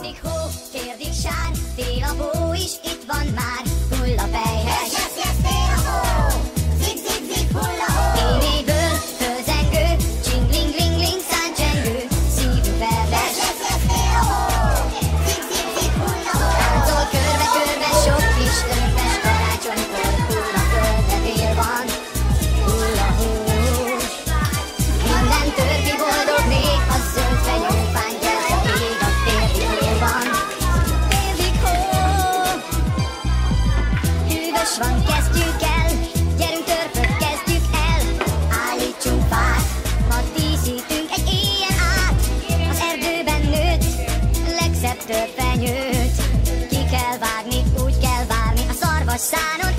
Térdig hó, térdig sár, tél a hó is itt van már, hull a pelyhes. Yes, tél a hó, zig, zig, zig, hull a hó. Énéből fölzengő, csingling, ling, ling, száncsengő, szívű felves. Yes, tél a hó, zig, zig, zig, hull a hó. Táncol körbe, körbe, sok kis törpes karácsonykor, hull a földre, tél van, hull a hó. Minden törpi boldog nép, a zöld fenyőfán gyert a ég, a térdig hó van. Térdig hó, hűvös van, kezdjük el, gyerünk törpök, kezdjük el. Állítsunk fát, ma díszítünk egy éjjel át. Az erdőben nőtt, legszebb törpenyőt. Ki kell vágni, úgy kell várni a szarvas szánon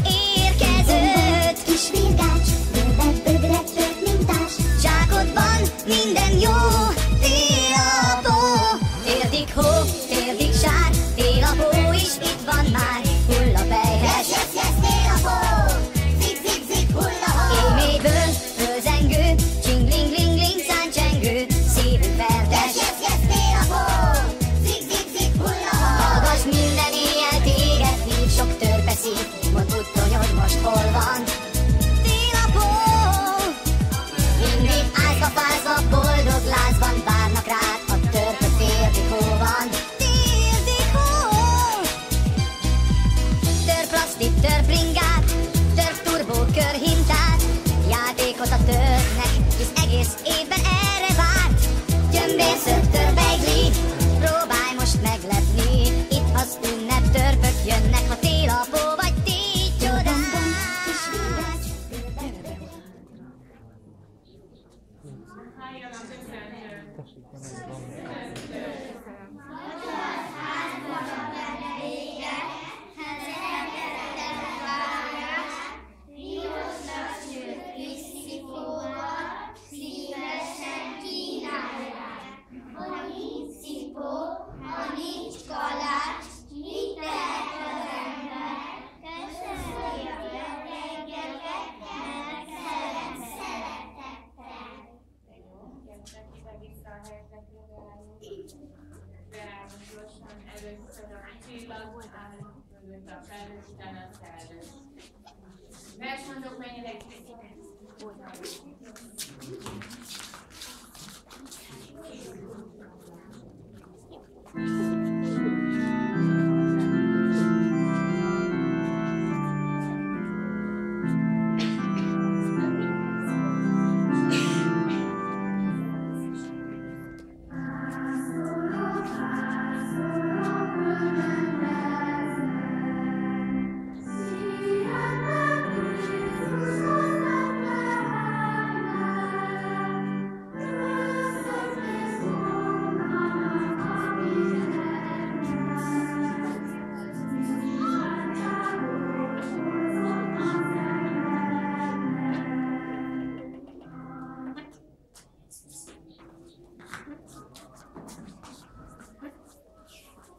érkezőt. Kis virgács, bővebb, bővebb, tört mintás. Zsákodban minden jó, tél a hó. Térdig hó, térdig sár, tél a hó is itt van már, hull a pelyhes. Yes, tél a hó, zig, zig, zig, hull a hó. Éméből fölzengő, csingling, ling, ling, száncsengő, szívű feltes. Yes, tél a hó, zig, zig, zig, hull a hó. Hallgass minden éjjel téged, hív sok törpe szív, mondd tudtony, hogy most hol van. Tél a hó, mindig ázva, fázva, boldog lázban várnak rád, a törpök térdig hó van. Térdig hó, törplasztit, törplingát, törp turbó körhintát, játékot a törpnek, hisz egész évben erre várt. Gyömbérszög, törpeigli, próbálj most meglepni, itt az ünnep, törpök jönnek, ha tél a hó, vagy tégy csodát. Először a csillag áll mögött a felhős, utána a felhős. Versmondók menjenek készíteni.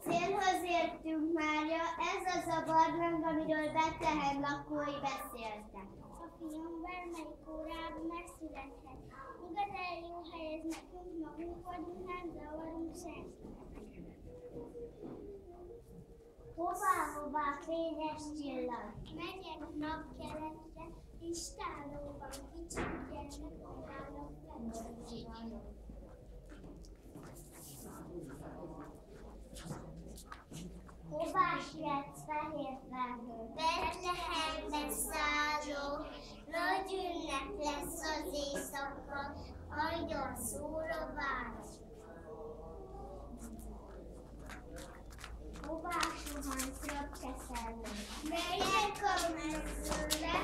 Célhoz értünk, Mária, ez az a barlang, amiről Betlehem lakói beszéltek. A fiam bármelyik órában megszülethet. Igazán jó hely ez nekünk, magunk vagyunk, nem zavarunk senkit. Hová, fényes csillag? Megyek napkeletre, istálóban kicsit gyermek, megállok felszínálok. Hová sietsz, fehér felhő? Betlehembe szálló, nagy ünnep lesz az éjszaka, adjon szóró város. Hová suhansz, röpke szellő? Megyek a mezőre,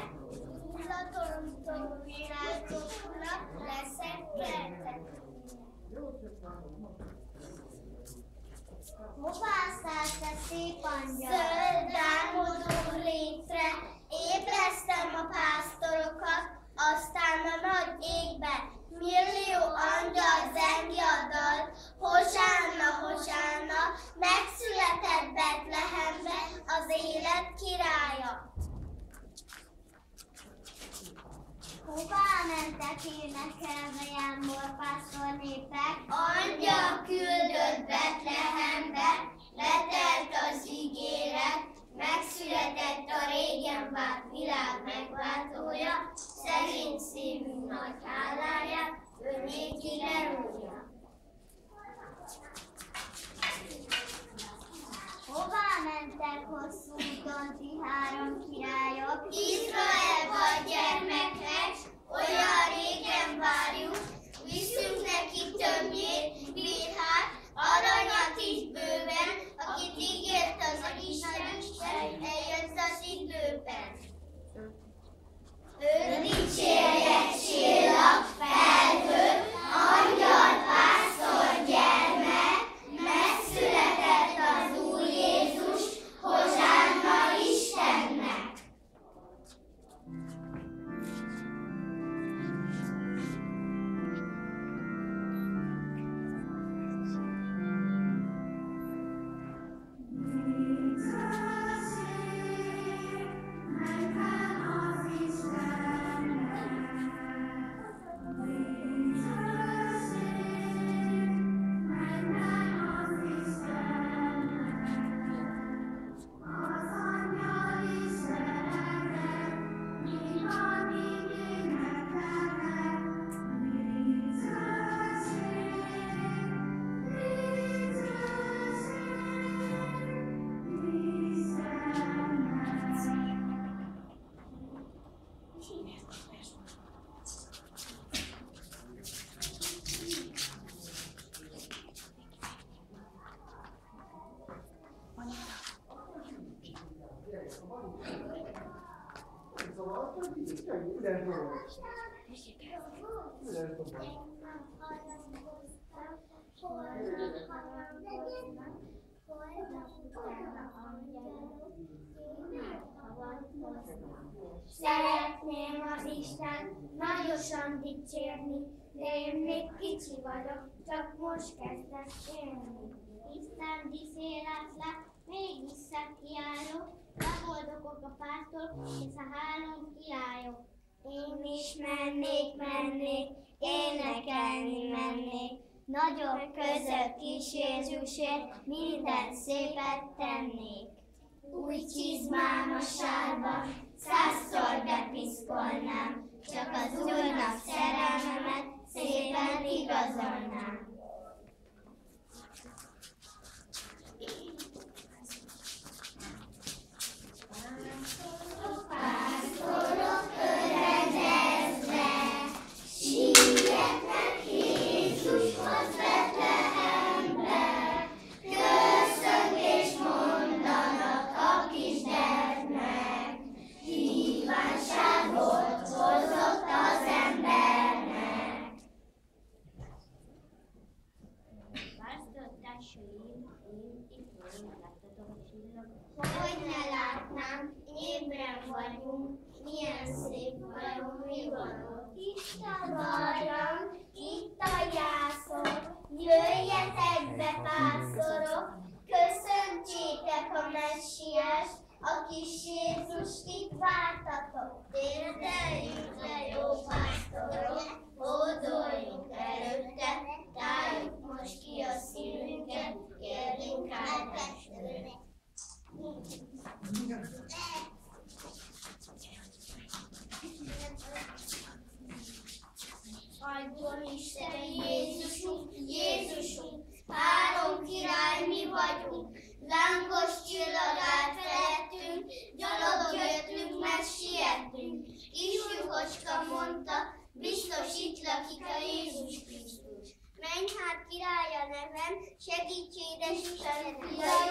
húzatolom virágokra, leszek kertekre. Hová szállsz te szép angyal? Zöld álmodó létre, ébresztem a pásztorokat, aztán a nagy égbe millió angyal zengi a dalt. Hosánna, hosánna, megszületett Betlehembe az élet királya. Hová mentek énekelve jámbor pásztor népek? Angyal küldött Betlehembe, vált világ megváltója, szegény szívünk nagy háláját, ő néki lerúgja. Hová mentek hosszú úton ti három királyok? Izraelba gyermekek, olyan régen várjuk, viszünk neki többnyét, birhát, aranyat is bőven, akit ígért az a Isten, eljött az időben. Ő dicsérje csillag, felhő, angyal, pásztor, gyermek, megszületett az Úr Jézus, hozsánna Istennek. Szeretném az Isten nagyosan dicsérni, de én még kicsi vagyok, csak most kezdek élni. Isten diszéletlek, mégis kiállok, leboldogok a pásztor és a három királyok. Én is mennék, énekelni mennék, nagyok között kis Jézusért minden szépet tennék. Új csizmám a sárban, 100-szor bepiszkolnám, csak az Úrnak szerelmemet szépen igazolnám. Pásztorok öregezve, sietnek Jézushoz Betlehembe, köszöntést mondanak a kisgyermek, kívánságot hozott az embernek. Választásaim, én itt vagyok, láttatok a csillagot? Hogy ne látnám, ébren vagyunk, milyen szép vajon mi van. Itt a barlang, itt a jászok, jöjjetek be pásztorok, köszöntsétek a messiás, a kis Jézust itt vártatok. Térdeljünk le, jó pásztorok, hódoljunk előtte, tárjuk most ki a szívünket, kérjünk áldást tőle. Adjon Isten Jézusunk, Jézusunk, három király mi vagyunk, lángos csillag állt felettünk, gyalog jöttünk, mert sietünk. Ifjúkocska mondta, biztos itt lakik a Jézus Krisztus. Menj hát királya nevem, segíts édesisten,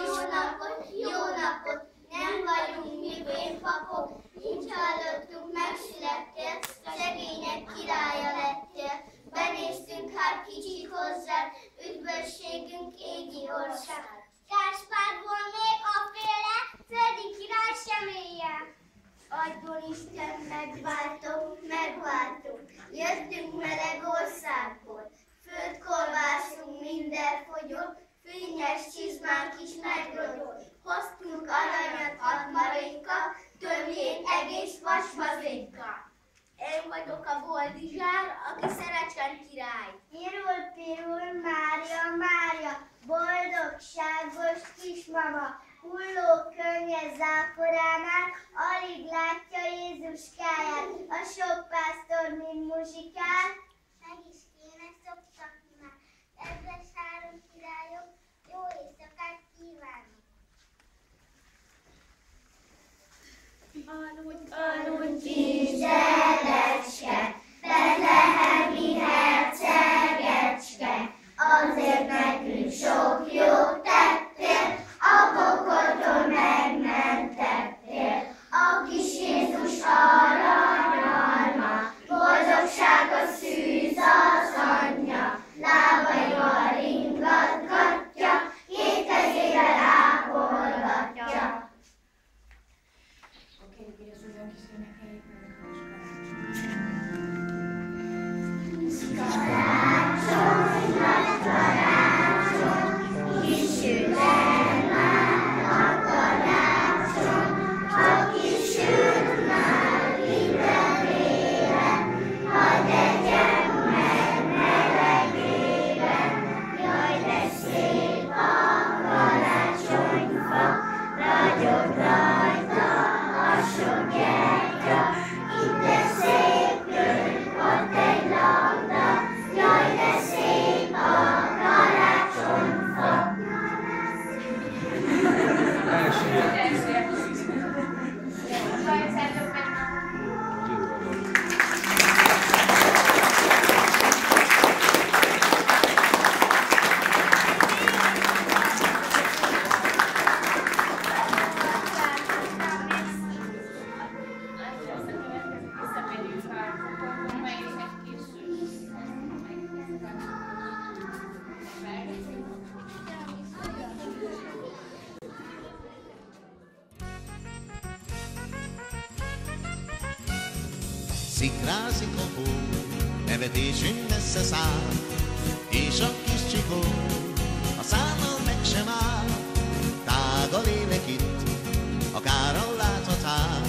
jó napot, jó napot, nem vagyunk mi vérpapok, így hallottuk, megszülettél, szegények királya lettél. Benéztünk hát kicsit hozzá, üdvösségünk égi ország. Gáspárból még a féle, földi király sem éljen. Adjon Isten, megváltunk, jöttünk meleg országból. Földkolvászunk minden fogyott, fényes csizmánk is megrogyott. Hoztunk aranyat 6 marékkal, többjét egész vasmazékkal. Én vagyok a Boldizsár, aki Szerecsen király. Pirul, Mária, boldogságos kismama, hulló könnye záporánál, alig látja Jézuskáját, a sok pásztor mind muzsikál. Meg is kéne szoktatni már, kedves három királyok, jó éjszakát kívánok! Aludj kis gyermecske, betlehemi hercegecske, azért nekünk sok jót tettél, a pokoltól megmentettél. A kis Jézus aranyalma, boldogság a szűz az anyja, lábaival ringatgatja, két kezével ápolgatja. Karácsony, nagy karácsony, kis ünnep már a karácsony, ha kisült már mindenféle, hadd egyen meg melegében. Jaj, de szép a karácsonyfa, ragyog rajta a sok gyertya, itt egy szép könyv, ott egy labda, jaj, de szép a karácsonyfa. Szikrázik a hó, nevetésünk messze száll, és a kis csikó a szállal meg sem áll. Tág a lélek itt, akár láthatál,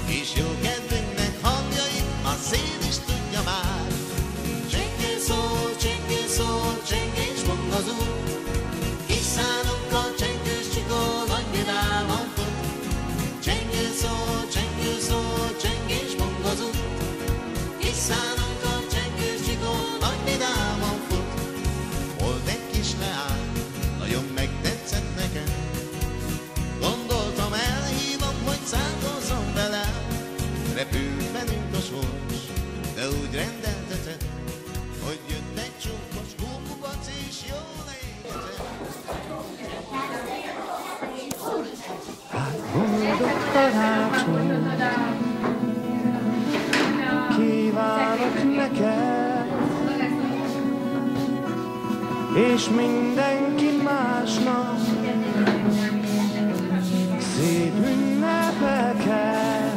és jó kedvünknek hangjait a szél is tudja már. Csengő szól, csengés bongozó, kis szánokkal csengős csikó nagy vidáman fut. Csengő szól, csengés bongozó, kis szánokkal csengős csikó nagy vidáman fut. Volt egy kis leány, nagyon megtetszett nekem, gondoltam elhívom, hogy szándozom vele. Repült velünk a sors, de úgy rendeltetett, hogy jött egy csukos kukubac és jól égzett. Boldog karácsony, kívánok neked, és mindenki másnak szép ünnepeket.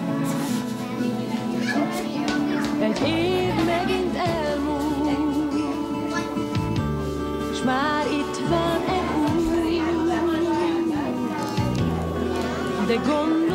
Egy év megint elmúlt, s már itt van egy új, de gond